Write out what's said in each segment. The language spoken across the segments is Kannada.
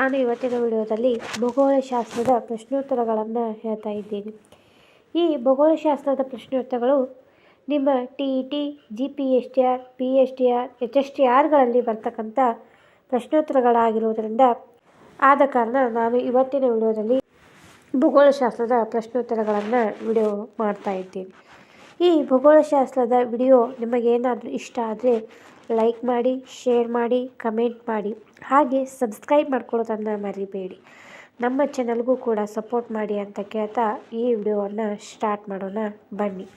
ನಾನು ಇವತ್ತಿನ ವಿಡಿಯೋದಲ್ಲಿ ಭೂಗೋಳಶಾಸ್ತ್ರದ ಪ್ರಶ್ನೋತ್ತರಗಳನ್ನು ಹೇಳ್ತಾ ಇದ್ದೀನಿ. ಈ ಭೂಗೋಳಶಾಸ್ತ್ರದ ಪ್ರಶ್ನೋತ್ತರಗಳು ನಿಮ್ಮ TET, GPSTR, PSTR, HSTRಗಳಲ್ಲಿ ಬರ್ತಕ್ಕಂಥ ಪ್ರಶ್ನೋತ್ತರಗಳಾಗಿರುವುದರಿಂದ ಆದ ಕಾರಣ ನಾನು ಇವತ್ತಿನ ವಿಡಿಯೋದಲ್ಲಿ ಭೂಗೋಳಶಾಸ್ತ್ರದ ಪ್ರಶ್ನೋತ್ತರಗಳನ್ನು ವಿಡಿಯೋ ಮಾಡ್ತಾ ಇದ್ದೀನಿ. ಈ ಭೂಗೋಳಶಾಸ್ತ್ರದ ವಿಡಿಯೋ ನಿಮಗೇನಾದರೂ ಇಷ್ಟ ಆದರೆ ಲೈಕ್ ಮಾಡಿ, ಶೇರ್ ಮಾಡಿ, ಕಮೆಂಟ್ ಮಾಡಿ, ಹಾಗೆ ಸಬ್ಸ್ಕ್ರೈಬ್ ಮಾಡ್ಕೊಳ್ಳೋದನ್ನು ಮರಿಬೇಡಿ. ನಮ್ಮ ಚಾನಲ್ಗೂ ಕೂಡ ಸಪೋರ್ಟ್ ಮಾಡಿ ಅಂತ ಕೇಳ್ತಾ ಈ ವಿಡಿಯೋವನ್ನು ಸ್ಟಾರ್ಟ್ ಮಾಡೋಣ ಬನ್ನಿ.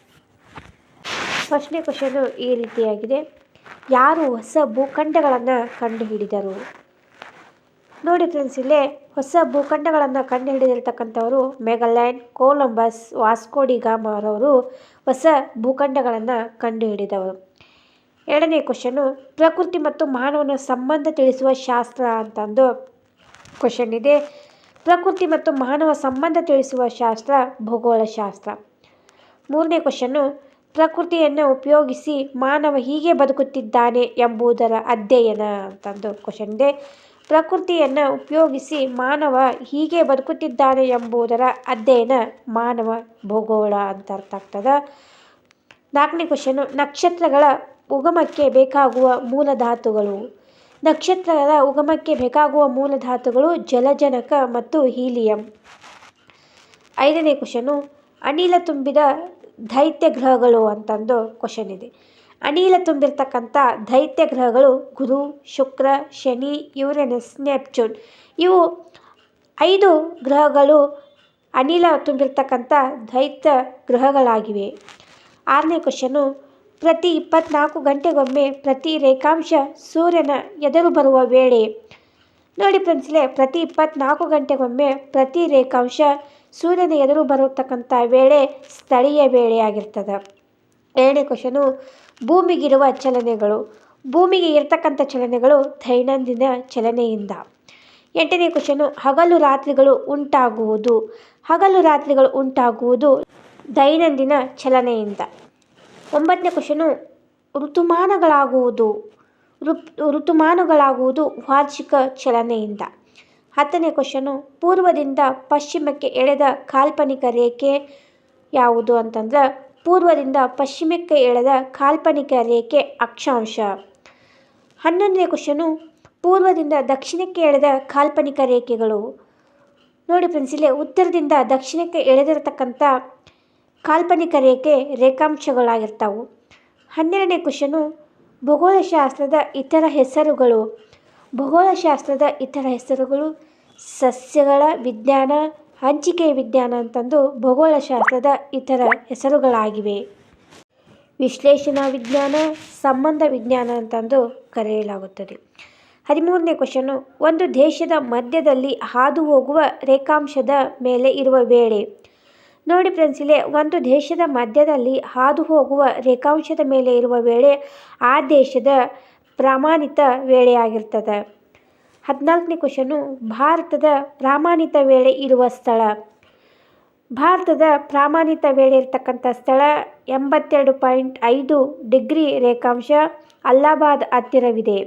ಫಸ್ಟ್ನೇ ಕ್ವಶನು ಈ ರೀತಿಯಾಗಿದೆ. ಯಾರು ಹೊಸ ಭೂಖಂಡಗಳನ್ನು ಕಂಡುಹಿಡಿದರು? ನೋಡಿ ಫ್ರೆಂಡ್ಸ್, ಇಲ್ಲೇ ಹೊಸ ಭೂಖಂಡಗಳನ್ನು ಕಂಡುಹಿಡಿದಿರ್ತಕ್ಕಂಥವರು ಮೆಗಲ್ಯಾನ್, ಕೊಲಂಬಸ್, ವಾಸ್ಕೋ ಡಿ ಗಾಮಾ ಅವರವರು ಹೊಸ ಭೂಖಂಡಗಳನ್ನು ಕಂಡುಹಿಡಿದವರು. ಎರಡನೇ ಕ್ವಶನು ಪ್ರಕೃತಿ ಮತ್ತು ಮಾನವನ ಸಂಬಂಧ ತಿಳಿಸುವ ಶಾಸ್ತ್ರ ಅಂತಂದು ಕ್ವಶನ್ ಇದೆ. ಪ್ರಕೃತಿ ಮತ್ತು ಮಾನವ ಸಂಬಂಧ ತಿಳಿಸುವ ಶಾಸ್ತ್ರ ಭೂಗೋಳಶಾಸ್ತ್ರ. ಮೂರನೇ ಕ್ವಶನು ಪ್ರಕೃತಿಯನ್ನು ಉಪಯೋಗಿಸಿ ಮಾನವ ಹೀಗೆ ಬದುಕುತ್ತಿದ್ದಾನೆ ಎಂಬುದರ ಅಧ್ಯಯನ ಅಂತಂದು ಕ್ವಶನ್ ಇದೆ. ಪ್ರಕೃತಿಯನ್ನು ಉಪಯೋಗಿಸಿ ಮಾನವ ಹೀಗೆ ಬದುಕುತ್ತಿದ್ದಾನೆ ಎಂಬುದರ ಅಧ್ಯಯನ ಮಾನವ ಭೂಗೋಳ ಅಂತ ಅರ್ಥ ಆಗ್ತದೆ. ನಾಲ್ಕನೇ ಕ್ವಶನು ನಕ್ಷತ್ರಗಳ ಉಗಮಕ್ಕೆ ಬೇಕಾಗುವ ಮೂಲ ಧಾತುಗಳು. ನಕ್ಷತ್ರಗಳ ಉಗಮಕ್ಕೆ ಬೇಕಾಗುವ ಮೂಲ ಧಾತುಗಳು ಜಲಜನಕ ಮತ್ತು ಹೀಲಿಯಂ. ಐದನೇ ಕ್ವಶನು ಅನಿಲ ತುಂಬಿದ ದೈತ್ಯ ಗ್ರಹಗಳು ಅಂತಂದು ಕ್ವಶನ್ ಇದೆ. ಅನಿಲ ತುಂಬಿರ್ತಕ್ಕಂಥ ದೈತ್ಯ ಗ್ರಹಗಳು ಗುರು, ಶುಕ್ರ, ಶನಿ, ಯುರೇನಸ್, ನೆಪ್ಚೂನ್. ಇವು 5 ಗ್ರಹಗಳು ಅನಿಲ ತುಂಬಿರ್ತಕ್ಕಂಥ ದೈತ್ಯ ಗ್ರಹಗಳಾಗಿವೆ. ಆರನೇ ಕ್ವಶನು ಪ್ರತಿ 24 ಗಂಟೆಗೊಮ್ಮೆ ಪ್ರತಿ ರೇಖಾಂಶ ಸೂರ್ಯನ ಎದುರು ಬರುವ ವೇಳೆ. ನೋಡಿ ಫ್ರೆಂಡ್ಸ್ಲೆ, ಪ್ರತಿ 24 ಗಂಟೆಗೊಮ್ಮೆ ಪ್ರತಿ ರೇಖಾಂಶ ಸೂರ್ಯನ ಎದುರು ಬರತಕ್ಕಂಥ ವೇಳೆ ಸ್ಥಳೀಯ ವೇಳೆಯಾಗಿರ್ತದೆ. ಏಳನೇ ಕ್ವಶನು ಭೂಮಿಗಿರುವ ಚಲನೆಗಳು. ಭೂಮಿಗೆ ಇರ್ತಕ್ಕಂಥ ಚಲನೆಗಳು ದೈನಂದಿನ ಚಲನೆಯಿಂದ. ಎಂಟನೇ ಕ್ವಶನು ಹಗಲು ರಾತ್ರಿಗಳು ಉಂಟಾಗುವುದು. ಹಗಲು ರಾತ್ರಿಗಳು ಉಂಟಾಗುವುದು ದೈನಂದಿನ ಚಲನೆಯಿಂದ. ಒಂಬತ್ತನೇ ಕ್ವಶನು ಋತುಮಾನಗಳಾಗುವುದು ವಾರ್ಷಿಕ ಚಲನೆಯಿಂದ. ಹತ್ತನೇ ಕ್ವಶನು ಪೂರ್ವದಿಂದ ಪಶ್ಚಿಮಕ್ಕೆ ಎಳೆದ ಕಾಲ್ಪನಿಕ ರೇಖೆ ಯಾವುದು ಅಂತಂದ್ರೆ ಪೂರ್ವದಿಂದ ಪಶ್ಚಿಮಕ್ಕೆ ಎಳೆದ ಕಾಲ್ಪನಿಕ ರೇಖೆ ಅಕ್ಷಾಂಶ. 11ನೇ ಕ್ವಶನು ಪೂರ್ವದಿಂದ ದಕ್ಷಿಣಕ್ಕೆ ಎಳೆದ ಕಾಲ್ಪನಿಕ ರೇಖೆಗಳು. ನೋಡಿ ಫ್ರೆಂಡ್ಸ್, ಇಲ್ಲಿ ಉತ್ತರದಿಂದ ದಕ್ಷಿಣಕ್ಕೆ ಎಳೆದಿರತಕ್ಕಂಥ ಕಾಲ್ಪನಿಕ ರೇಖಾಂಶಗಳಾಗಿರ್ತಾವು. 12ನೇ ಕ್ವಶನು ಭೂಗೋಳಶಾಸ್ತ್ರದ ಇತರ ಹೆಸರುಗಳು. ಭೂಗೋಳಶಾಸ್ತ್ರದ ಇತರ ಹೆಸರುಗಳು ಸಸ್ಯಗಳ ವಿಜ್ಞಾನ, ಹಂಚಿಕೆಯ ವಿಜ್ಞಾನ ಅಂತಂದು ಭೂಗೋಳಶಾಸ್ತ್ರದ ಇತರ ಹೆಸರುಗಳಾಗಿವೆ. ವಿಶ್ಲೇಷಣಾ ವಿಜ್ಞಾನ, ಸಂಬಂಧ ವಿಜ್ಞಾನ ಅಂತಂದು ಕರೆಯಲಾಗುತ್ತದೆ. 13ನೇ ಕ್ವಶನು ಒಂದು ದೇಶದ ಮಧ್ಯದಲ್ಲಿ ಹಾದು ಹೋಗುವ ರೇಖಾಂಶದ ಮೇಲೆ ಇರುವ ವೇಳೆ. ನೋಡಿ ಫ್ರೆಂಡ್ಸ್, ಇಲ್ಲಿ ಒಂದು ದೇಶದ ಮಧ್ಯದಲ್ಲಿ ಹಾದು ಹೋಗುವ ರೇಖಾಂಶದ ಮೇಲೆ ಇರುವ ವೇಳೆ ಆ ದೇಶದ ಪ್ರಮಾಣಿತ ವೇಳೆಯಾಗಿರ್ತದೆ. 14ನೇ ಕ್ವಶನು ಭಾರತದ ಪ್ರಮಾಣಿತ ವೇಳೆ ಇರುವ ಸ್ಥಳ. ಭಾರತದ ಪ್ರಮಾಣಿತ ವೇಳೆ ಇರತಕ್ಕಂಥ ಸ್ಥಳ 82.5 ಡಿಗ್ರಿ ರೇಖಾಂಶ ಅಲಹಾಬಾದ್ ಹತ್ತಿರವಿದೆ.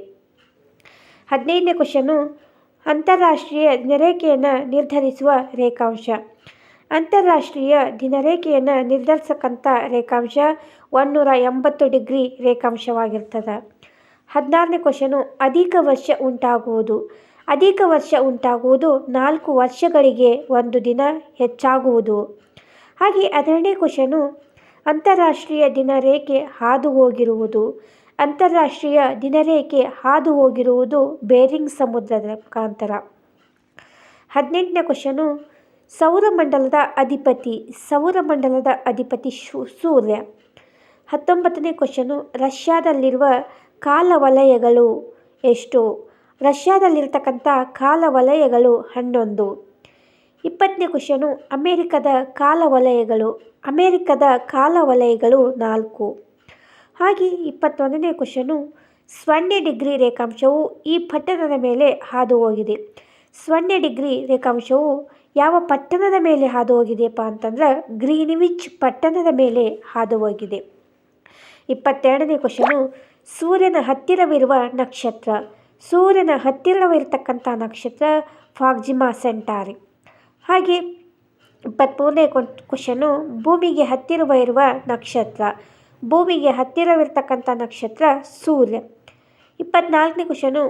15ನೇ ಕ್ವಶನು ಅಂತಾರಾಷ್ಟ್ರೀಯ ದಿನರೇಖೆಯನ್ನು ನಿರ್ಧರಿಸುವ ರೇಖಾಂಶ. ಅಂತಾರಾಷ್ಟ್ರೀಯ ದಿನರೇಖೆಯನ್ನು ನಿರ್ಧರಿಸತಕ್ಕಂಥ ರೇಖಾಂಶ 180 ಡಿಗ್ರಿ ರೇಖಾಂಶವಾಗಿರ್ತದೆ. 16ನೇ ಕ್ವಶನು ಅಧಿಕ ವರ್ಷ ಉಂಟಾಗುವುದು. ಅಧಿಕ ವರ್ಷ ಉಂಟಾಗುವುದು 4 ವರ್ಷಗಳಿಗೆ ಒಂದು ದಿನ ಹೆಚ್ಚಾಗುವುದು. ಹಾಗೆ 17ನೇ ಕ್ವಶನು ಅಂತಾರಾಷ್ಟ್ರೀಯ ದಿನರೇಖೆ ಹಾದು ಹೋಗಿರುವುದು. ಅಂತಾರಾಷ್ಟ್ರೀಯ ದಿನರೇಖೆ ಹಾದು ಹೋಗಿರುವುದು ಬೇರಿಂಗ್ ಸಮುದ್ರದ ಮುಖಾಂತರ. 18ನೇ ಕ್ವಶನು ಸೌರಮಂಡಲದ ಅಧಿಪತಿ. ಸೌರಮಂಡಲದ ಅಧಿಪತಿ ಸೂರ್ಯ. 19ನೇ ಕ್ವಶನು ರಷ್ಯಾದಲ್ಲಿರುವ ಕಾಲವಲಯಗಳು ಎಷ್ಟು? ರಷ್ಯಾದಲ್ಲಿರ್ತಕ್ಕಂಥ ಕಾಲವಲಯಗಳು 11. 20ನೇ ಕ್ವಶನು ಅಮೆರಿಕದ ಕಾಲವಲಯಗಳು. ಅಮೆರಿಕದ ಕಾಲವಲಯಗಳು 4. ಹಾಗೆ 21ನೇ ಕ್ವಶನು 0 ಡಿಗ್ರಿ ರೇಖಾಂಶವು ಈ ಪಟ್ಟಣದ ಮೇಲೆ ಹಾದು ಹೋಗಿದೆ. 0 ಡಿಗ್ರಿ ರೇಖಾಂಶವು ಯಾವ ಪಟ್ಟಣದ ಮೇಲೆ ಹಾದು ಹೋಗಿದೆಯಪ್ಪ ಅಂತಂದ್ರೆ ಗ್ರೀನ್ವಿಚ್ ಪಟ್ಟಣದ ಮೇಲೆ ಹಾದು ಹೋಗಿದೆ. 22ನೇ ಕ್ವಶನು ಸೂರ್ಯನ ಹತ್ತಿರವಿರುವ ನಕ್ಷತ್ರ. ಸೂರ್ಯನ ಹತ್ತಿರವಿರತಕ್ಕಂಥ ನಕ್ಷತ್ರ ಪ್ರಾಕ್ಸಿಮಾ ಸೆಂಟಾರಿ. ಹಾಗೆ 23ನೇ ಕ್ವಶನು ಭೂಮಿಗೆ ಹತ್ತಿರವಿರುವ ನಕ್ಷತ್ರ. ಭೂಮಿಗೆ ಹತ್ತಿರವಿರ್ತಕ್ಕಂಥ ನಕ್ಷತ್ರ ಸೂರ್ಯ. 24ನೇ ಕ್ವಶನು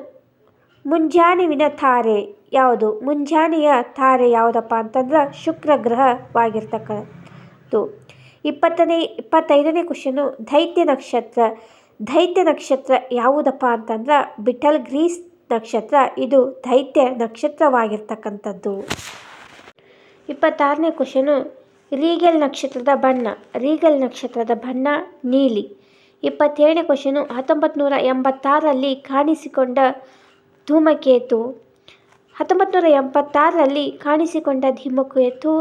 ಮುಂಜಾನೆವಿನ ತಾರೆ ಯಾವುದು? ಮುಂಜಾನೆಯ ತಾರೆ ಯಾವುದಪ್ಪ ಅಂತಂದ್ರೆ ಶುಕ್ರ ಗ್ರಹವಾಗಿರ್ತಕ್ಕಂಥದ್ದು. 25ನೇ ಕ್ವಶನು ದೈತ್ಯ ನಕ್ಷತ್ರ. ದೈತ್ಯ ನಕ್ಷತ್ರ ಯಾವುದಪ್ಪ ಅಂತಂದ್ರೆ ಬಿಟಲ್ ಗ್ರೀಸ್ ನಕ್ಷತ್ರ. ಇದು ದೈತ್ಯ ನಕ್ಷತ್ರವಾಗಿರ್ತಕ್ಕಂಥದ್ದು. 26ನೇ ಕ್ವಶನು ರೀಗಲ್ ನಕ್ಷತ್ರದ ಬಣ್ಣ. ರೀಗಲ್ ನಕ್ಷತ್ರದ ಬಣ್ಣ ನೀಲಿ. 27ನೇ ಕ್ವಶನು 1986ರಲ್ಲಿ ಕಾಣಿಸಿಕೊಂಡ ಧೂಮಕೇತು. 1986ರಲ್ಲಿ ಕಾಣಿಸಿಕೊಂಡ ಧೂಮಕೇತು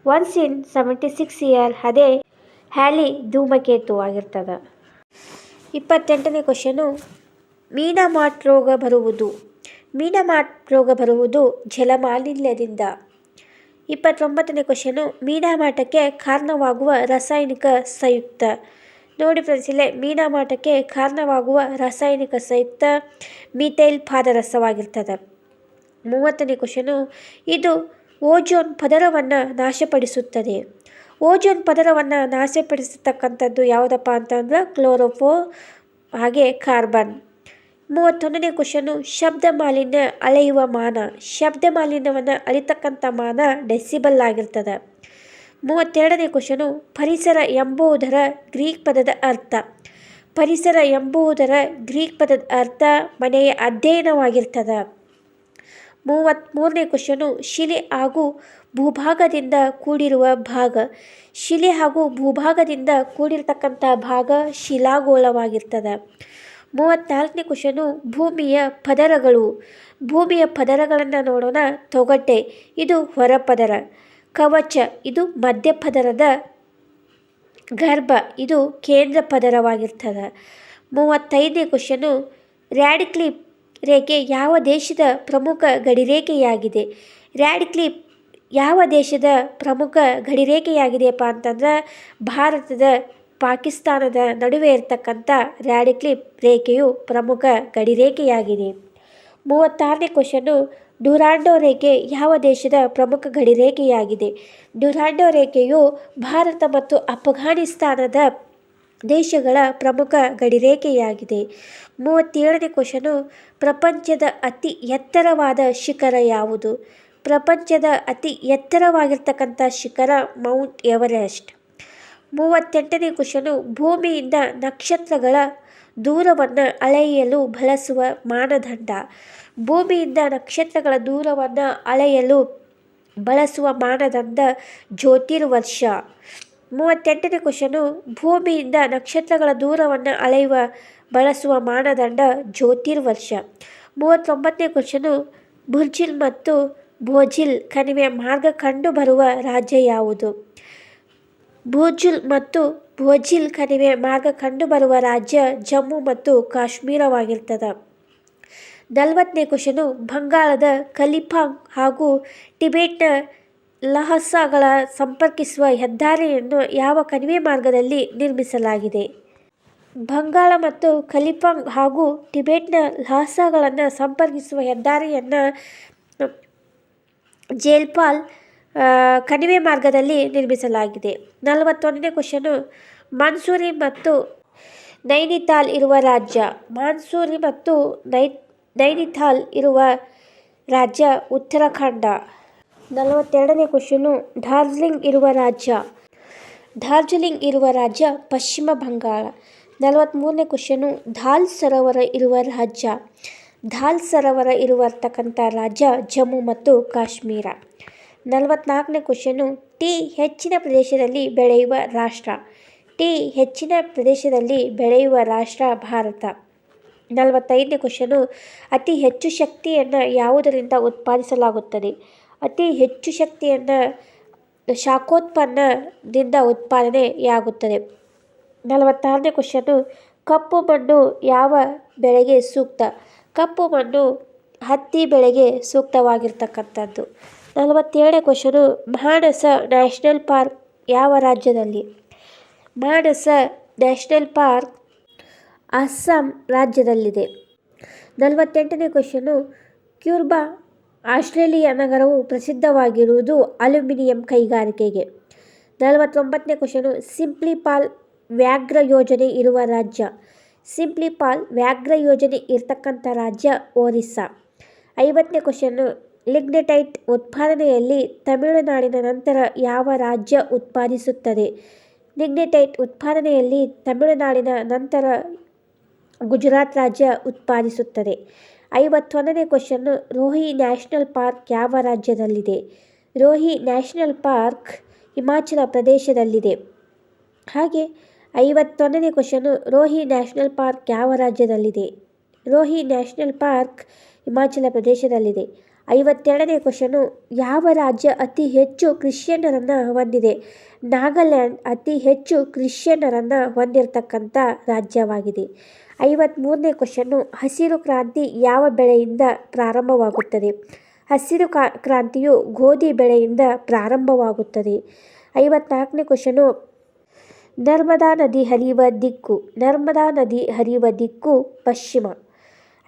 ಒನ್ಸ್ ಇನ್ 76 ಇಯರ್ ಅದೇ ಹ್ಯಾಲಿ ಧೂಮಕೇತು ಆಗಿರ್ತದೆ. 28ನೇ ಕ್ವಶನು ಮೀನಮಾಟ್ ರೋಗ ಬರುವುದು. ಮೀನಮಾಟ್ ರೋಗ ಬರುವುದು ಜಲಮಾಲಿನ್ಯದಿಂದ. 29ನೇ ಕ್ವಶನು ಮೀನಮಾಟಕ್ಕೆ ಕಾರಣವಾಗುವ ರಾಸಾಯನಿಕ ಸಂಯುಕ್ತ. ನೋಡಿ ಫ್ರೆಂಡ್ಸ್, ಇಲ್ಲೇ ಮೀನಮಾಟಕ್ಕೆ ಕಾರಣವಾಗುವ ರಾಸಾಯನಿಕ ಸಂಯುಕ್ತ ಮೀಥೈಲ್ ಪಾದರಸವಾಗಿರ್ತದೆ. 30ನೇ ಕ್ವಶನು ಇದು ಓಜೋನ್ ಪದರವನ್ನು ನಾಶಪಡಿಸುತ್ತದೆ. ಓಜೋನ್ ಪದರವನ್ನು ನಾಶಪಡಿಸತಕ್ಕಂಥದ್ದು ಯಾವುದಪ್ಪ ಅಂತಂದ್ರೆ ಕ್ಲೋರೋಫೋ ಹಾಗೆ ಕಾರ್ಬನ್. 31ನೇ ಕ್ವಶನು ಶಬ್ದ ಮಾಲಿನ್ಯ ಅಳೆಯುವ ಮಾನ. ಶಬ್ದ ಮಾಲಿನ್ಯವನ್ನು ಅಳಿತಕ್ಕಂಥ ಮಾನ ಡೆಸಿಬಲ್ ಆಗಿರ್ತದೆ. 32ನೇ ಕ್ವಶನು ಪರಿಸರ ಎಂಬುದರ ಗ್ರೀಕ್ ಪದದ ಅರ್ಥ. ಪರಿಸರ ಎಂಬುದರ ಗ್ರೀಕ್ ಪದದ ಅರ್ಥ ಮನೆಯ ಅಧ್ಯಯನವಾಗಿರ್ತದೆ. 33ನೇ ಕ್ವಶನು ಶಿಲೆ ಹಾಗೂ ಭೂಭಾಗದಿಂದ ಕೂಡಿರುವ ಭಾಗ. ಶಿಲೆ ಹಾಗೂ ಭೂಭಾಗದಿಂದ ಕೂಡಿರತಕ್ಕಂಥ ಭಾಗ ಶಿಲಾಗೋಳವಾಗಿರ್ತದೆ. 34ನೇ ಕ್ವಶನು ಭೂಮಿಯ ಪದರಗಳು. ಭೂಮಿಯ ಪದರಗಳನ್ನು ನೋಡೋಣ. ತೊಗಟೆ ಇದು ಹೊರಪದರ. ಕವಚ ಇದು ಮಧ್ಯಪದರದ. ಗರ್ಭ ಇದು ಕೇಂದ್ರ ಪದರವಾಗಿರ್ತದೆ. 35ನೇ ಕ್ವಶನು ರ್ಯಾಡಿಕ್ಲಿಪ್ ರೇಖೆ ಯಾವ ದೇಶದ ಪ್ರಮುಖ ಗಡಿರೇಖೆಯಾಗಿದೆ? ರ್ಯಾಡಿಕ್ಲಿಪ್ ಯಾವ ದೇಶದ ಪ್ರಮುಖ ಗಡಿರೇಖೆಯಾಗಿದೆಯಪ್ಪ ಅಂತಂದ್ರೆ ಭಾರತದ ಪಾಕಿಸ್ತಾನದ ನಡುವೆ ಇರತಕ್ಕಂಥ ರ್ಯಾಡಿಕ್ಲಿಪ್ ರೇಖೆಯು ಪ್ರಮುಖ ಗಡಿರೇಖೆಯಾಗಿದೆ. 36ನೇ ಕ್ವಶನು ಡುರಾಂಡೋ ರೇಖೆ ಯಾವ ದೇಶದ ಪ್ರಮುಖ ಗಡಿರೇಖೆಯಾಗಿದೆ? ಡುರಾಂಡೋ ರೇಖೆಯು ಭಾರತ ಮತ್ತು ಅಫ್ಘಾನಿಸ್ತಾನದ ದೇಶಗಳ ಪ್ರಮುಖ ಗಡಿರೇಖೆಯಾಗಿದೆ. 37ನೇ ಕ್ವಶನು ಪ್ರಪಂಚದ ಅತಿ ಎತ್ತರವಾದ ಶಿಖರ ಯಾವುದು? ಪ್ರಪಂಚದ ಅತಿ ಎತ್ತರವಾಗಿರ್ತಕ್ಕಂಥ ಶಿಖರ ಮೌಂಟ್ ಎವರೆಸ್ಟ್. 38ನೇ ಕ್ವಶನು ಭೂಮಿಯಿಂದ ನಕ್ಷತ್ರಗಳ ದೂರವನ್ನು ಅಳೆಯಲು ಬಳಸುವ ಮಾನದಂಡ. ಭೂಮಿಯಿಂದ ನಕ್ಷತ್ರಗಳ ದೂರವನ್ನು ಅಳೆಯಲು ಬಳಸುವ ಮಾನದಂಡ ಜ್ಯೋತಿರ್ವರ್ಷ. 38ನೇ ಕ್ವಶನು ಭೂಮಿಯಿಂದ ನಕ್ಷತ್ರಗಳ ದೂರವನ್ನು ಅಳೆಯುವ ಬಳಸುವ ಮಾನದಂಡ ಜ್ಯೋತಿರ್ವರ್ಷ. 39ನೇ ಕ್ವಶನು ಬುರ್ಜಿಲ್ ಮತ್ತು ಭೋಜಿಲ್ ಕಣಿವೆ ಮಾರ್ಗ ಕಂಡು ಬರುವ ರಾಜ್ಯ ಯಾವುದು? ಬುರ್ಜಿಲ್ ಮತ್ತು ಭೋಜಿಲ್ ಕಣಿವೆ ಮಾರ್ಗ ಕಂಡುಬರುವ ರಾಜ್ಯ ಜಮ್ಮು ಮತ್ತು ಕಾಶ್ಮೀರವಾಗಿರ್ತದೆ. 40ನೇ ಕ್ವಶನು ಬಂಗಾಳದ ಕಲಿಂಪಾಂಗ್ ಹಾಗೂ ಟಿಬೆಟ್ನ ಲಹಾಸಾಗಳ ಸಂಪರ್ಕಿಸುವ ಹೆದ್ದಾರಿಯನ್ನು ಯಾವ ಕಣಿವೆ ಮಾರ್ಗದಲ್ಲಿ ನಿರ್ಮಿಸಲಾಗಿದೆ? ಬಂಗಾಳ ಮತ್ತು ಕಲಿಂಪಾಂಗ್ ಹಾಗೂ ಟಿಬೆಟ್ನ ಲಹಾಸಾಗಳನ್ನು ಸಂಪರ್ಕಿಸುವ ಹೆದ್ದಾರಿಯನ್ನು ಜೇಲ್ಪಾಲ್ ಕಣಿವೆ ಮಾರ್ಗದಲ್ಲಿ ನಿರ್ಮಿಸಲಾಗಿದೆ. 41ನೇ ಕ್ವಶನು ಮನ್ಸೂರಿ ಮತ್ತು ನೈನಿತಾಲ್ ಇರುವ ರಾಜ್ಯ. ಮನ್ಸೂರಿ ಮತ್ತು ನೈನಿತಾಲ್ ಇರುವ ರಾಜ್ಯ ಉತ್ತರಾಖಂಡ. 42ನೇ ಕ್ವಶನು ಡಾರ್ಜಿಲಿಂಗ್ ಇರುವ ರಾಜ್ಯ. ಡಾರ್ಜಿಲಿಂಗ್ ಇರುವ ರಾಜ್ಯ ಪಶ್ಚಿಮ ಬಂಗಾಳ. 43ನೇ ಕ್ವಶನು ದಾಲ್ ಸರೋವರ ಇರುವ ರಾಜ್ಯ. ದಾಲ್ ಸರೋವರ ಇರತಕ್ಕಂಥ ರಾಜ್ಯ ಜಮ್ಮು ಮತ್ತು ಕಾಶ್ಮೀರ. 44ನೇ ಕ್ವಶನು ಟೀ ಹೆಚ್ಚಿನ ಪ್ರದೇಶದಲ್ಲಿ ಬೆಳೆಯುವ ರಾಷ್ಟ್ರ. ಟೀ ಹೆಚ್ಚಿನ ಪ್ರದೇಶದಲ್ಲಿ ಬೆಳೆಯುವ ರಾಷ್ಟ್ರ ಭಾರತ. 45ನೇ ಕ್ವಶನು ಅತಿ ಹೆಚ್ಚು ಶಕ್ತಿಯನ್ನು ಯಾವುದರಿಂದ ಉತ್ಪಾದಿಸಲಾಗುತ್ತದೆ? ಅತಿ ಹೆಚ್ಚು ಶಕ್ತಿಯನ್ನು ಶಾಖೋತ್ಪನ್ನದಿಂದ ಉತ್ಪಾದನೆಯಾಗುತ್ತದೆ. 46ನೇ ಕ್ವಶನು ಕಪ್ಪು ಮಣ್ಣು ಯಾವ ಬೆಳೆಗೆ ಸೂಕ್ತ? ಕಪ್ಪು ಮಣ್ಣು ಹತ್ತಿ ಬೆಳೆಗೆ ಸೂಕ್ತವಾಗಿರ್ತಕ್ಕಂಥದ್ದು. 47ನೇ ಕ್ವಶನು ಮಾನಸ ನ್ಯಾಷನಲ್ ಪಾರ್ಕ್ ಯಾವ ರಾಜ್ಯದಲ್ಲಿ? ಮಾನಸ ನ್ಯಾಷನಲ್ ಪಾರ್ಕ್ ಅಸ್ಸಾಂ ರಾಜ್ಯದಲ್ಲಿದೆ. 48ನೇ ಕ್ವಶನು ಕ್ಯೂರ್ಬಾ ಆಸ್ಟ್ರೇಲಿಯಾ ನಗರವು ಪ್ರಸಿದ್ಧವಾಗಿರುವುದು ಅಲ್ಯೂಮಿನಿಯಂ ಕೈಗಾರಿಕೆಗೆ. 49ನೇ ಕ್ವಶನು, ಸಿಂಪ್ಲಿಪಾಲ್ ವ್ಯಾಘ್ರ ಯೋಜನೆ ಇರುವ ರಾಜ್ಯ. ಸಿಂಪ್ಲಿಪಾಲ್ ವ್ಯಾಘ್ರ ಯೋಜನೆ ಇರತಕ್ಕಂಥ ರಾಜ್ಯ ಒರಿಸ್ಸಾ. 50ನೇ ಕ್ವಶನು, ಲಿಗ್ನೈಟ್ ಉತ್ಪಾದನೆಯಲ್ಲಿ ತಮಿಳುನಾಡಿನ ನಂತರ ಯಾವ ರಾಜ್ಯ ಉತ್ಪಾದಿಸುತ್ತದೆ? ಲಿಗ್ನೈಟ್ ಉತ್ಪಾದನೆಯಲ್ಲಿ ತಮಿಳುನಾಡಿನ ನಂತರ ಗುಜರಾತ್ ರಾಜ್ಯ ಉತ್ಪಾದಿಸುತ್ತದೆ. 51ನೇ ಕ್ವಶನ್ನು, ರೋಹಿ ನ್ಯಾಷನಲ್ ಪಾರ್ಕ್ ಯಾವ ರಾಜ್ಯದಲ್ಲಿದೆ? ರೋಹಿ ನ್ಯಾಷನಲ್ ಪಾರ್ಕ್ ಹಿಮಾಚಲ ಪ್ರದೇಶದಲ್ಲಿದೆ. ಹಾಗೆ 51ನೇ ಕ್ವಶನು, ರೋಹಿ ನ್ಯಾಷನಲ್ ಪಾರ್ಕ್ ಯಾವ ರಾಜ್ಯದಲ್ಲಿದೆ? ರೋಹಿ ನ್ಯಾಷನಲ್ ಪಾರ್ಕ್ ಹಿಮಾಚಲ ಪ್ರದೇಶದಲ್ಲಿದೆ. 52ನೇ ಕ್ವಶನು, ಯಾವ ರಾಜ್ಯ ಅತಿ ಹೆಚ್ಚು ಕ್ರಿಶ್ಚಿಯನ್ನರನ್ನು ಹೊಂದಿದೆ? ನಾಗಾಲ್ಯಾಂಡ್ ಅತಿ ಹೆಚ್ಚು ಕ್ರಿಶ್ಚಿಯನ್ನರನ್ನು ಹೊಂದಿರತಕ್ಕಂಥ ರಾಜ್ಯವಾಗಿದೆ. 53ನೇ ಕ್ವಶನ್ನು, ಹಸಿರು ಕ್ರಾಂತಿ ಯಾವ ಬೆಳೆಯಿಂದ ಪ್ರಾರಂಭವಾಗುತ್ತದೆ? ಹಸಿರು ಕ್ರಾಂತಿಯು ಗೋಧಿ ಬೆಳೆಯಿಂದ ಪ್ರಾರಂಭವಾಗುತ್ತದೆ. 54ನೇ ಕ್ವಶನು, ನರ್ಮದಾ ನದಿ ಹರಿಯುವ ದಿಕ್ಕು. ನರ್ಮದಾ ನದಿ ಹರಿಯುವ ದಿಕ್ಕು ಪಶ್ಚಿಮ.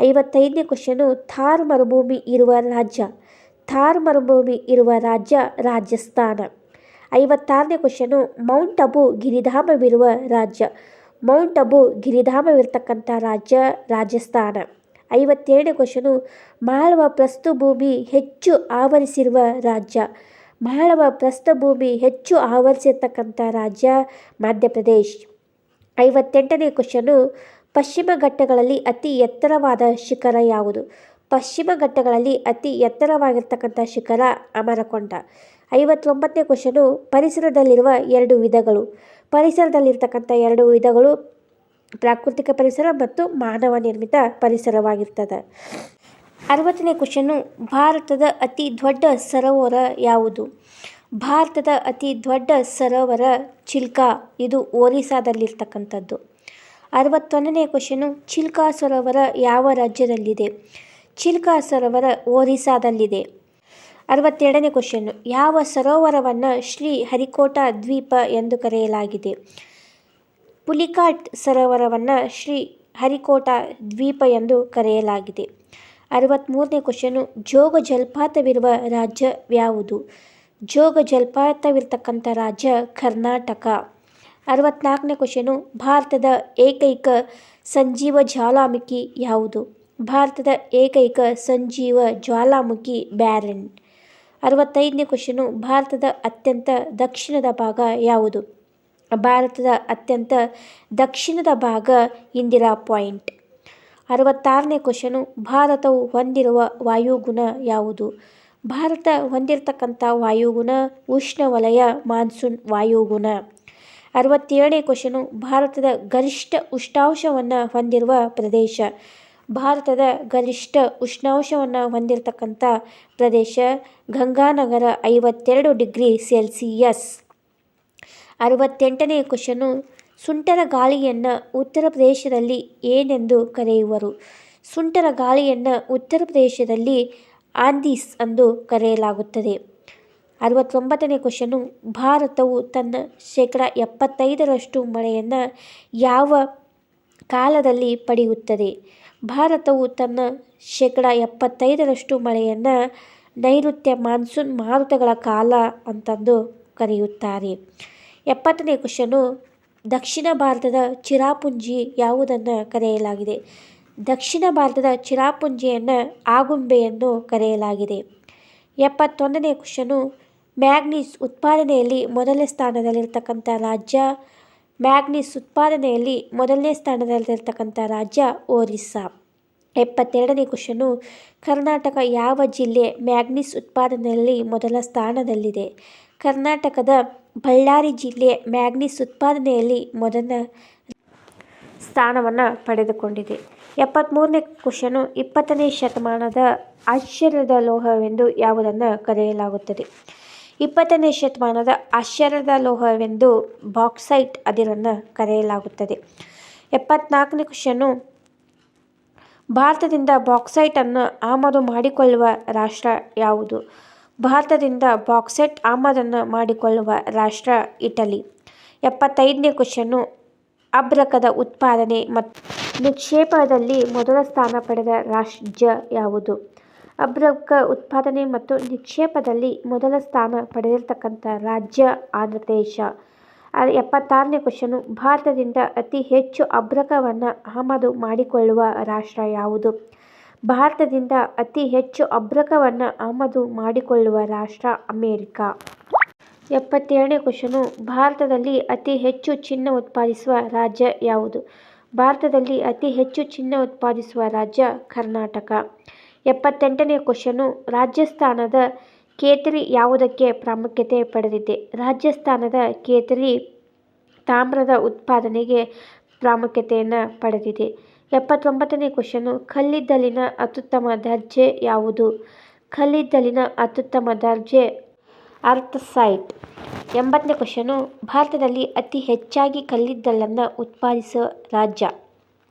55ನೇ ಕ್ವಶನು, ಥಾರ್ ಮರುಭೂಮಿ ಇರುವ ರಾಜ್ಯ. ಥಾರ್ ಮರುಭೂಮಿ ಇರುವ ರಾಜ್ಯ ರಾಜಸ್ಥಾನ. 56ನೇ ಕ್ವಶನು, ಮೌಂಟ್ ಅಬು ಗಿರಿಧಾಮವಿರುವ ರಾಜ್ಯ. ಮೌಂಟ್ ಅಬು ಗಿರಿಧಾಮವಿರತಕ್ಕಂಥ ರಾಜ್ಯ ರಾಜಸ್ಥಾನ. 57ನೇ ಕ್ವಶನು, ಮಾಳವ ಪ್ರಸ್ಥಭೂಮಿ ಹೆಚ್ಚು ಆವರಿಸಿರುವ ರಾಜ್ಯ. ಮಾಳವ ಪ್ರಸ್ಥಭೂಮಿ ಹೆಚ್ಚು ಆವರಿಸಿರ್ತಕ್ಕಂಥ ರಾಜ್ಯ ಮಧ್ಯಪ್ರದೇಶ್. 58ನೇ ಕ್ವಶನು, ಪಶ್ಚಿಮ ಘಟ್ಟಗಳಲ್ಲಿ ಅತಿ ಎತ್ತರವಾದ ಶಿಖರ ಯಾವುದು? ಪಶ್ಚಿಮ ಘಟ್ಟಗಳಲ್ಲಿ ಅತಿ ಎತ್ತರವಾಗಿರ್ತಕ್ಕಂಥ ಶಿಖರ ಅಮರಕೊಂಡ. 59ನೇ ಕ್ವಶನು, ಪರಿಸರದಲ್ಲಿರುವ ಎರಡು ವಿಧಗಳು. ಪರಿಸರದಲ್ಲಿರ್ತಕ್ಕಂಥ ಎರಡು ವಿಧಗಳು ಪ್ರಾಕೃತಿಕ ಪರಿಸರ ಮತ್ತು ಮಾನವ ನಿರ್ಮಿತ ಪರಿಸರವಾಗಿರ್ತದೆ. 60ನೇ ಕ್ವಶನು, ಭಾರತದ ಅತಿ ದೊಡ್ಡ ಸರೋವರ ಯಾವುದು? ಭಾರತದ ಅತಿ ದೊಡ್ಡ ಸರೋವರ ಚಿಲ್ಕಾ. ಇದು ಒರಿಸ್ಸಾದಲ್ಲಿರ್ತಕ್ಕಂಥದ್ದು. 61ನೇ ಕ್ವಶನು, ಚಿಲ್ಕಾ ಸರೋವರ ಯಾವ ರಾಜ್ಯದಲ್ಲಿದೆ? ಚಿಲ್ಕಾ ಸರೋವರ ಒರಿಸ್ಸಾದಲ್ಲಿದೆ. 62ನೇ ಕ್ವಶನು, ಯಾವ ಸರೋವರವನ್ನು ಶ್ರೀ ಹರಿಕೋಟಾ ದ್ವೀಪ ಎಂದು ಕರೆಯಲಾಗಿದೆ? ಪುಲಿಕಾಟ್ ಸರೋವರವನ್ನು ಶ್ರೀ ಹರಿಕೋಟಾ ದ್ವೀಪ ಎಂದು ಕರೆಯಲಾಗಿದೆ. 63ನೇ ಕ್ವಶನು, ಜೋಗ ಜಲಪಾತವಿರುವ ರಾಜ್ಯ ಯಾವುದು? ಜೋಗ ಜಲಪಾತವಿರತಕ್ಕಂಥ ರಾಜ್ಯ ಕರ್ನಾಟಕ. 64ನೇ ಕ್ವಶನು, ಭಾರತದ ಏಕೈಕ ಸಂಜೀವ ಜ್ವಾಲಾಮುಖಿ ಯಾವುದು? ಭಾರತದ ಏಕೈಕ ಸಂಜೀವ ಜ್ವಾಲಾಮುಖಿ ಬ್ಯಾರನ್. 65ನೇ ಕ್ವಶನು, ಭಾರತದ ಅತ್ಯಂತ ದಕ್ಷಿಣದ ಭಾಗ ಯಾವುದು? ಭಾರತದ ಅತ್ಯಂತ ದಕ್ಷಿಣದ ಭಾಗ ಇಂದಿರಾ ಪಾಯಿಂಟ್. 66ನೇ ಕ್ವಶನು, ಭಾರತವು ಹೊಂದಿರುವ ವಾಯುಗುಣ ಯಾವುದು? ಭಾರತ ಹೊಂದಿರತಕ್ಕಂಥ ವಾಯುಗುಣ ಉಷ್ಣವಲಯ ಮಾನ್ಸೂನ್ ವಾಯುಗುಣ. 67ನೇ ಕ್ವಶನು, ಭಾರತದ ಗರಿಷ್ಠ ಉಷ್ಣಾಂಶವನ್ನು ಹೊಂದಿರುವ ಪ್ರದೇಶ. ಭಾರತದ ಗರಿಷ್ಠ ಉಷ್ಣಾಂಶವನ್ನು ಹೊಂದಿರತಕ್ಕಂಥ ಪ್ರದೇಶ ಗಂಗಾನಗರ 52 ಡಿಗ್ರಿ ಸೆಲ್ಸಿಯಸ್. 68ನೇ ಕ್ವಶನು, ಸುಂಟರ ಗಾಳಿಯನ್ನು ಉತ್ತರ ಪ್ರದೇಶದಲ್ಲಿ ಏನೆಂದು ಕರೆಯುವರು? ಸುಂಟರ ಗಾಳಿಯನ್ನು ಉತ್ತರ ಪ್ರದೇಶದಲ್ಲಿ ಆಂದೀಸ್ ಎಂದು ಕರೆಯಲಾಗುತ್ತದೆ. 69ನೇ ಕ್ವಶನು, ಭಾರತವು ತನ್ನ 75% ಮಳೆಯನ್ನು ಯಾವ ಕಾಲದಲ್ಲಿ ಪಡೆಯುತ್ತದೆ? ಭಾರತವು ತನ್ನ 75% ಮಳೆಯನ್ನು ನೈಋತ್ಯ ಮಾನ್ಸೂನ್ ಮಾರುತಗಳ ಕಾಲ ಅಂತಂದು ಕರೆಯುತ್ತಾರೆ. 70ನೇ ಕ್ವಶನು, ದಕ್ಷಿಣ ಭಾರತದ ಚಿರಾಪುಂಜಿ ಯಾವುದನ್ನು ಕರೆಯಲಾಗಿದೆ? ದಕ್ಷಿಣ ಭಾರತದ ಚಿರಾಪುಂಜಿಯನ್ನು ಆಗುಂಬೆ ಎಂದು ಕರೆಯಲಾಗಿದೆ. 71ನೇ ಕ್ವಶನು, ಮ್ಯಾಂಗನೀಸ್ ಉತ್ಪಾದನೆಯಲ್ಲಿ ಮೊದಲನೇ ಸ್ಥಾನದಲ್ಲಿರ್ತಕ್ಕಂಥ ರಾಜ್ಯ. ಮ್ಯಾಂಗನೀಸ್ ಉತ್ಪಾದನೆಯಲ್ಲಿ ಮೊದಲನೇ ಸ್ಥಾನದಲ್ಲಿರ್ತಕ್ಕಂಥ ರಾಜ್ಯ ಒರಿಸ್ಸಾ. 72ನೇ ಕ್ವಶನು, ಕರ್ನಾಟಕ ಯಾವ ಜಿಲ್ಲೆ ಮ್ಯಾಂಗನೀಸ್ ಉತ್ಪಾದನೆಯಲ್ಲಿ ಮೊದಲ ಸ್ಥಾನದಲ್ಲಿದೆ? ಕರ್ನಾಟಕದ ಬಳ್ಳಾರಿ ಜಿಲ್ಲೆ ಮ್ಯಾಂಗನೀಸ್ ಉತ್ಪಾದನೆಯಲ್ಲಿ ಮೊದಲ ಸ್ಥಾನವನ್ನು ಪಡೆದುಕೊಂಡಿದೆ. 73ನೇ ಕ್ವಶನು, 20ನೇ ಶತಮಾನದ ಆಶ್ಚರ್ಯದ ಲೋಹವೆಂದು ಯಾವುದನ್ನು ಕರೆಯಲಾಗುತ್ತದೆ? 20ನೇ ಶತಮಾನದ ಆಶ್ಚರ್ಯದ ಲೋಹವೆಂದು ಬಾಕ್ಸೈಟ್ ಅದಿರನ್ನು ಕರೆಯಲಾಗುತ್ತದೆ. 74ನೇ ಕ್ವಶನು, ಭಾರತದಿಂದ ಬಾಕ್ಸೈಟನ್ನು ಆಮದು ಮಾಡಿಕೊಳ್ಳುವ ರಾಷ್ಟ್ರ ಯಾವುದು? ಭಾರತದಿಂದ ಬಾಕ್ಸೈಟ್ ಆಮದನ್ನು ಮಾಡಿಕೊಳ್ಳುವ ರಾಷ್ಟ್ರ ಇಟಲಿ. 75ನೇ ಕ್ವಶನು, ಅಭ್ರಕದ ಉತ್ಪಾದನೆ ಮತ್ತು ನಿಕ್ಷೇಪದಲ್ಲಿ ಮೊದಲ ಸ್ಥಾನ ಪಡೆದ ರಾಜ್ಯ ಯಾವುದು? ಅಭ್ರಕ ಉತ್ಪಾದನೆ ಮತ್ತು ನಿಕ್ಷೇಪದಲ್ಲಿ ಮೊದಲ ಸ್ಥಾನ ಪಡೆದಿರ್ತಕ್ಕಂಥ ರಾಜ್ಯ ಆಂಧ್ರ ಪ್ರದೇಶ. 76ನೇ ಕ್ವಶನು, ಭಾರತದಿಂದ ಅತಿ ಹೆಚ್ಚು ಅಭ್ರಕವನ್ನು ಆಮದು ಮಾಡಿಕೊಳ್ಳುವ ರಾಷ್ಟ್ರ ಯಾವುದು? ಭಾರತದಿಂದ ಅತಿ ಹೆಚ್ಚು ಅಭ್ರಕವನ್ನು ಆಮದು ಮಾಡಿಕೊಳ್ಳುವ ರಾಷ್ಟ್ರ ಅಮೇರಿಕ. 77ನೇ ಕ್ವಶನು, ಭಾರತದಲ್ಲಿ ಅತಿ ಹೆಚ್ಚು ಚಿನ್ನ ಉತ್ಪಾದಿಸುವ ರಾಜ್ಯ ಯಾವುದು? ಭಾರತದಲ್ಲಿ ಅತಿ ಹೆಚ್ಚು ಚಿನ್ನ ಉತ್ಪಾದಿಸುವ ರಾಜ್ಯ ಕರ್ನಾಟಕ. 78ನೇ ಕ್ವಶನು, ರಾಜಸ್ಥಾನದ ಕೇತರಿ ಯಾವುದಕ್ಕೆ ಪ್ರಾಮುಖ್ಯತೆ ಪಡೆದಿದೆ? ರಾಜಸ್ಥಾನದ ಕೇತರಿ ತಾಮ್ರದ ಉತ್ಪಾದನೆಗೆ ಪ್ರಾಮುಖ್ಯತೆಯನ್ನು ಪಡೆದಿದೆ. 79ನೇ ಕ್ವಶನು, ಕಲ್ಲಿದ್ದಲಿನ ಅತ್ಯುತ್ತಮ ದರ್ಜೆ ಯಾವುದು? ಕಲ್ಲಿದ್ದಲಿನ ಅತ್ಯುತ್ತಮ ದರ್ಜೆ ಆರ್ಥಸೈಟ್. 80ನೇ ಕ್ವಶನು, ಭಾರತದಲ್ಲಿ ಅತಿ ಹೆಚ್ಚಾಗಿ ಕಲ್ಲಿದ್ದಲನ್ನು ಉತ್ಪಾದಿಸುವ ರಾಜ್ಯ?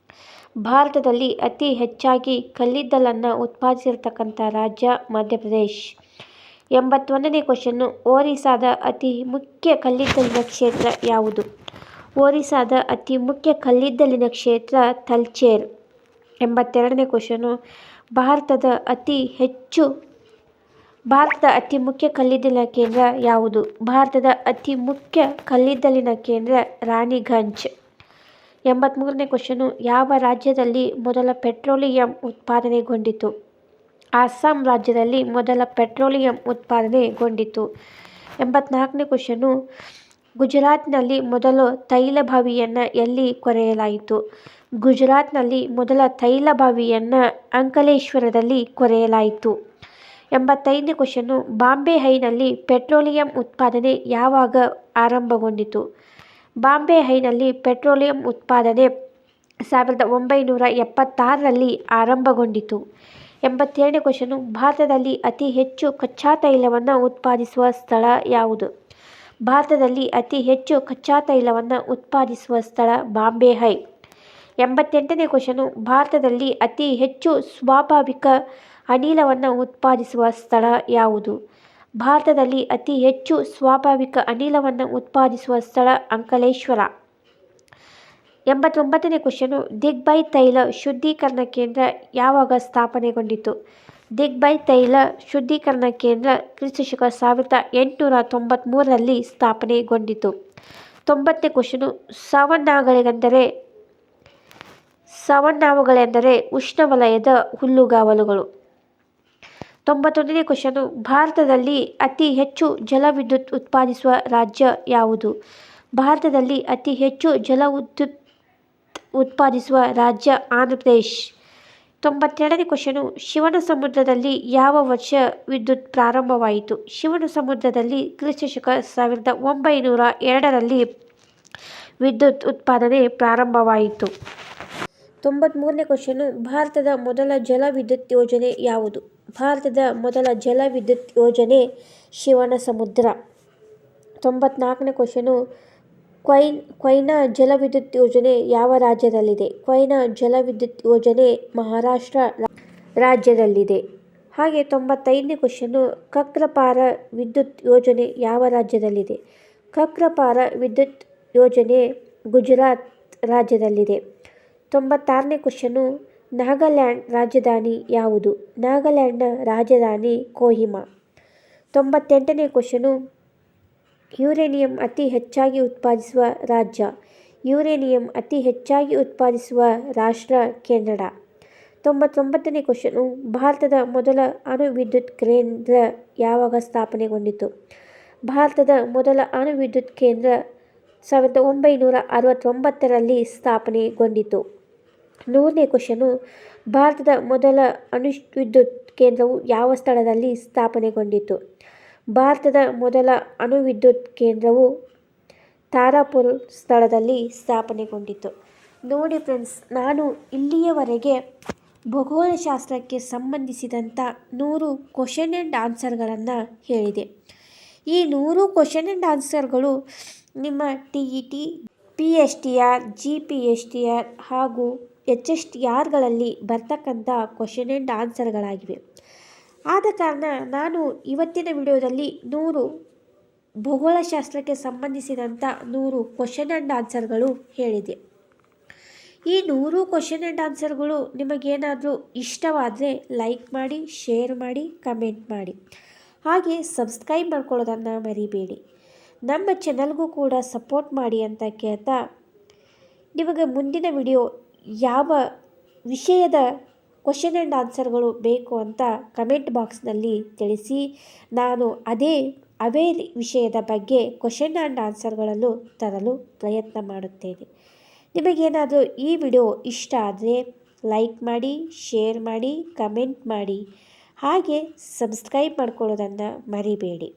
ಭಾರತದಲ್ಲಿ ಅತಿ ಹೆಚ್ಚಾಗಿ ಕಲ್ಲಿದ್ದಲನ್ನು ಉತ್ಪಾದಿಸಿರ್ತಕ್ಕಂಥ ರಾಜ್ಯ ಮಧ್ಯಪ್ರದೇಶ್. 81ನೇ ಕ್ವಶನು, ಒರಿಸ್ಸಾದ ಅತಿ ಮುಖ್ಯ ಕಲ್ಲಿದ್ದಲಿನ ಕ್ಷೇತ್ರ ಯಾವುದು? ಒರಿಸ್ಸಾದ ಅತಿ ಮುಖ್ಯ ಕಲ್ಲಿದ್ದಲಿನ ಕ್ಷೇತ್ರ ತಲ್ಚೇರ್. 82ನೇ ಕ್ವಶನು, ಭಾರತದ ಅತಿ ಮುಖ್ಯ ಕಲ್ಲಿದ್ದಲಿನ ಕೇಂದ್ರ ಯಾವುದು? ಭಾರತದ ಅತಿ ಮುಖ್ಯ ಕಲ್ಲಿದ್ದಲಿನ ಕೇಂದ್ರ ರಾಣಿಗಂಜ್. 83ನೇ ಕ್ವಶನು, ಯಾವ ರಾಜ್ಯದಲ್ಲಿ ಮೊದಲ ಪೆಟ್ರೋಲಿಯಂ ಉತ್ಪಾದನೆಗೊಂಡಿತು? ಅಸ್ಸಾಂ ರಾಜ್ಯದಲ್ಲಿ ಮೊದಲ ಪೆಟ್ರೋಲಿಯಂ ಉತ್ಪಾದನೆಗೊಂಡಿತು. 84ನೇ ಕ್ವಶನು, ಗುಜರಾತ್ನಲ್ಲಿ ಮೊದಲ ತೈಲಬಾವಿಯನ್ನು ಎಲ್ಲಿ ಕೊರೆಯಲಾಯಿತು? ಗುಜರಾತ್ನಲ್ಲಿ ಮೊದಲ ತೈಲಬಾವಿಯನ್ನು ಅಂಕಲೇಶ್ವರದಲ್ಲಿ ಕೊರೆಯಲಾಯಿತು. 85ನೇ ಕ್ವಶನು, ಬಾಂಬೆ ಹೈನಲ್ಲಿ ಪೆಟ್ರೋಲಿಯಂ ಉತ್ಪಾದನೆ ಯಾವಾಗ ಆರಂಭಗೊಂಡಿತು? ಬಾಂಬೆ ಹೈನಲ್ಲಿ ಪೆಟ್ರೋಲಿಯಂ ಉತ್ಪಾದನೆ 1976ರಲ್ಲಿ ಆರಂಭಗೊಂಡಿತು. 87ನೇ ಕ್ವಶನು, ಭಾರತದಲ್ಲಿ ಅತಿ ಹೆಚ್ಚು ಕಚ್ಚಾ ತೈಲವನ್ನು ಉತ್ಪಾದಿಸುವ ಸ್ಥಳ ಯಾವುದು? ಭಾರತದಲ್ಲಿ ಅತಿ ಹೆಚ್ಚು ಕಚ್ಚಾ ತೈಲವನ್ನು ಉತ್ಪಾದಿಸುವ ಸ್ಥಳ ಬಾಂಬೆ ಹೈ. 88ನೇ ಕ್ವಶನು, ಭಾರತದಲ್ಲಿ ಅತಿ ಹೆಚ್ಚು ಸ್ವಾಭಾವಿಕ ಅನಿಲವನ್ನು ಉತ್ಪಾದಿಸುವ ಸ್ಥಳ ಯಾವುದು? ಭಾರತದಲ್ಲಿ ಅತಿ ಹೆಚ್ಚು ಸ್ವಾಭಾವಿಕ ಅನಿಲವನ್ನು ಉತ್ಪಾದಿಸುವ ಸ್ಥಳ ಅಂಕಲೇಶ್ವರ. 89ನೇ ಕ್ವಶನು, ದಿಗ್ಬೈ ತೈಲ ಶುದ್ಧೀಕರಣ ಕೇಂದ್ರ ಯಾವಾಗ ಸ್ಥಾಪನೆಗೊಂಡಿತು? ದಿಗ್ಬೈ ತೈಲ ಶುದ್ಧೀಕರಣ ಕೇಂದ್ರ ಕ್ರಿ.ಶ. 1893ರಲ್ಲಿ ಸ್ಥಾಪನೆಗೊಂಡಿತು. 90ನೇ ಕ್ವಶನು, ಸವನ್ನವುಗಳೆಂದರೆ ಉಷ್ಣವಲಯದ ಹುಲ್ಲುಗಾವಲುಗಳು. 91ನೇ ಕ್ವಶನು, ಭಾರತದಲ್ಲಿ ಅತಿ ಹೆಚ್ಚು ಜಲವಿದ್ಯುತ್ ಉತ್ಪಾದಿಸುವ ರಾಜ್ಯ ಯಾವುದು? ಭಾರತದಲ್ಲಿ ಅತಿ ಹೆಚ್ಚು ಜಲವಿದ್ಯುತ್ ಉತ್ಪಾದಿಸುವ ರಾಜ್ಯ ಆಂಧ್ರ ಪ್ರದೇಶ್. 92ನೇ ಕ್ವಶನು, ಶಿವನಸಮುದ್ರದಲ್ಲಿ ಯಾವ ವರ್ಷ ವಿದ್ಯುತ್ ಪ್ರಾರಂಭವಾಯಿತು? ಶಿವನಸಮುದ್ರದಲ್ಲಿ ಕ್ರಿ.ಶ. 1902ರಲ್ಲಿ ವಿದ್ಯುತ್ ಉತ್ಪಾದನೆ ಪ್ರಾರಂಭವಾಯಿತು. 93ನೇ ಕ್ವಶನು, ಭಾರತದ ಮೊದಲ ಜಲವಿದ್ಯುತ್ ಯೋಜನೆ ಯಾವುದು? ಭಾರತದ ಮೊದಲ ಜಲವಿದ್ಯುತ್ ಯೋಜನೆ ಶಿವನಸಮುದ್ರ. 94ನೇ ಕ್ವಶನು, ಕೊಯ್ನಾ ಜಲವಿದ್ಯುತ್ ಯೋಜನೆ ಯಾವ ರಾಜ್ಯದಲ್ಲಿದೆ? ಕೊಯ್ನಾ ಜಲವಿದ್ಯುತ್ ಯೋಜನೆ ಮಹಾರಾಷ್ಟ್ರ ರಾಜ್ಯದಲ್ಲಿದೆ. ಹಾಗೆ 95ನೇ ಕ್ವಶನು, ಕಕ್ರಪಾರ ವಿದ್ಯುತ್ ಯೋಜನೆ ಯಾವ ರಾಜ್ಯದಲ್ಲಿದೆ? ಕಕ್ರಪಾರ ವಿದ್ಯುತ್ ಯೋಜನೆ ಗುಜರಾತ್ ರಾಜ್ಯದಲ್ಲಿದೆ. 96ನೇ ಕ್ವಶನು, ನಾಗಾಲ್ಯಾಂಡ್ ರಾಜಧಾನಿ ಯಾವುದು? ನಾಗಾಲ್ಯಾಂಡ್ನ ರಾಜಧಾನಿ ಕೋಹಿಮಾ. 98ನೇ ಕ್ವಶನು, ಯುರೇನಿಯಂ ಅತಿ ಹೆಚ್ಚಾಗಿ ಉತ್ಪಾದಿಸುವ ರಾಜ್ಯ? ಯುರೇನಿಯಂ ಅತಿ ಹೆಚ್ಚಾಗಿ ಉತ್ಪಾದಿಸುವ ರಾಷ್ಟ್ರ ಕೆನಡಾ. 99ನೇ ಕ್ವಶನು, ಭಾರತದ ಮೊದಲ ಅಣು ವಿದ್ಯುತ್ ಕೇಂದ್ರ ಯಾವಾಗ ಸ್ಥಾಪನೆಗೊಂಡಿತು? ಭಾರತದ ಮೊದಲ ಅಣು ವಿದ್ಯುತ್ ಕೇಂದ್ರ 1969ರಲ್ಲಿ ಸ್ಥಾಪನೆಗೊಂಡಿತು. 100ನೇ ಕ್ವಶನು, ಭಾರತದ ಮೊದಲ ಅಣು ವಿದ್ಯುತ್ ಕೇಂದ್ರವು ಯಾವ ಸ್ಥಳದಲ್ಲಿ ಸ್ಥಾಪನೆಗೊಂಡಿತು? ಭಾರತದ ಮೊದಲ ಅಣು ವಿದ್ಯುತ್ ಕೇಂದ್ರವು ತಾರಾಪುರ ಸ್ಥಳದಲ್ಲಿ ಸ್ಥಾಪನೆಗೊಂಡಿತು. ನೋಡಿ ಫ್ರೆಂಡ್ಸ್, ನಾನು ಇಲ್ಲಿಯವರೆಗೆ ಭೂಗೋಳಶಾಸ್ತ್ರಕ್ಕೆ ಸಂಬಂಧಿಸಿದಂಥ 100 ಕ್ವಶನ್ ಆ್ಯಂಡ್ ಆನ್ಸರ್ಗಳನ್ನು ಹೇಳಿದೆ. ಈ 100 ಕ್ವಶನ್ ಆ್ಯಂಡ್ ಆನ್ಸರ್ಗಳು ನಿಮ್ಮ TET, PSTR, GPSTR ಹಾಗೂ HSTRಗಳಲ್ಲಿ ಬರ್ತಕ್ಕಂಥ ಕ್ವಶನ್ ಆ್ಯಂಡ್ ಆನ್ಸರ್ಗಳಾಗಿವೆ. ಆದ ಕಾರಣ ನಾನು ಇವತ್ತಿನ ವಿಡಿಯೋದಲ್ಲಿ 100 ಭೂಗೋಳಶಾಸ್ತ್ರಕ್ಕೆ ಸಂಬಂಧಿಸಿದಂಥ 100 ಕ್ವಶನ್ ಆ್ಯಂಡ್ ಆನ್ಸರ್ಗಳು ಹೇಳಿದೆ. ಈ 100 ಕ್ವಶನ್ ಆ್ಯಂಡ್ ಆನ್ಸರ್ಗಳು ನಿಮಗೇನಾದರೂ ಇಷ್ಟವಾದರೆ ಲೈಕ್ ಮಾಡಿ, ಶೇರ್ ಮಾಡಿ, ಕಮೆಂಟ್ ಮಾಡಿ. ಹಾಗೆ ಸಬ್ಸ್ಕ್ರೈಬ್ ಮಾಡ್ಕೊಳ್ಳೋದನ್ನು ಮರಿಬೇಡಿ. ನಮ್ಮ ಚಾನಲ್ಗೂ ಕೂಡ ಸಪೋರ್ಟ್ ಮಾಡಿ ಅಂತ ಕೇಳ್ತಾ, ನಿಮಗೆ ಮುಂದಿನ ವಿಡಿಯೋ ಯಾವ ವಿಷಯದ ಕ್ವಶನ್ ಆ್ಯಂಡ್ ಆನ್ಸರ್ಗಳು ಬೇಕು ಅಂತ ಕಮೆಂಟ್ ಬಾಕ್ಸ್ನಲ್ಲಿ ತಿಳಿಸಿ. ನಾನು ಅವೇ ವಿಷಯದ ಬಗ್ಗೆ ಕ್ವಶನ್ ಆ್ಯಂಡ್ ಆನ್ಸರ್ಗಳನ್ನು ತರಲು ಪ್ರಯತ್ನ ಮಾಡುತ್ತೇನೆ. ನಿಮಗೇನಾದರೂ ಈ ವಿಡಿಯೋ ಇಷ್ಟ ಆದರೆ ಲೈಕ್ ಮಾಡಿ, ಶೇರ್ ಮಾಡಿ, ಕಮೆಂಟ್ ಮಾಡಿ. ಹಾಗೆ ಸಬ್ಸ್ಕ್ರೈಬ್ ಮಾಡ್ಕೊಳ್ಳೋದನ್ನು ಮರಿಬೇಡಿ.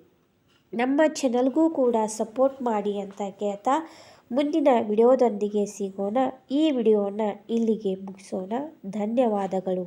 ನಮ್ಮ ಚಾನಲ್ಗೂ ಕೂಡ ಸಪೋರ್ಟ್ ಮಾಡಿ ಅಂತ ಕೇಳ್ತಾ, ಮುಂದಿನ ವಿಡಿಯೋದೊಂದಿಗೆ ಸಿಗೋಣ. ಈ ವಿಡಿಯೋನ ಇಲ್ಲಿಗೆ ಮುಗಿಸೋಣ. ಧನ್ಯವಾದಗಳು.